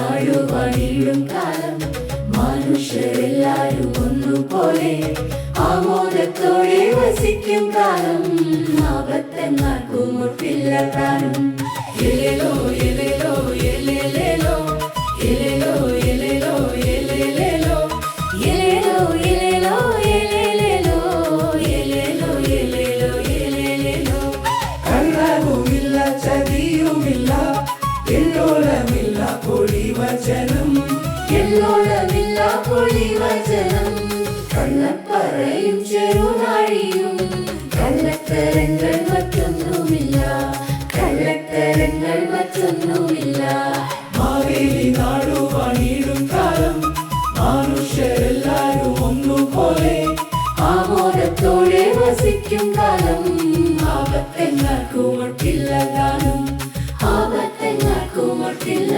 നാടുവാണിടും കാലം മനുഷ്യരെല്ലാരും ഒന്നുപോലെ ആമോദത്തോടെ വസിക്കും കാലം ആപത്തെന്നാർക്കും മുട്ടില്ല താനും എലേലോ എലേലോ എലേലേലോ എലേലോ എലേലോ എലേലേലോ എലേലോ എലേലോ എലേലേലോ എലേലോ എലേലോ എലേലേലോ കള്ളവുമില്ല ചതിയുമില്ല എല്ലോളമില്ല പൊളിവചനം എല്ലോളമില്ല പൊളിവചനം കള്ളപ്പറയും ചെറുനാഴിയും കള്ളത്തരങ്ങൾ മറ്റൊന്നുമില്ല കള്ളത്തരങ്ങൾ മറ്റൊന്നുമില്ല മാവേലി നാടുവാണിടും കാലം മനുഷ്യരെല്ലാരും ഒന്നുപോലെ ആമോദത്തോടെ വസിക്കും കാലം ആപത്തെങ്ങാർക്കും ഒട്ടില്ല താനും ആപത്തെങ്ങാർക്കും ഒട്ടില്ല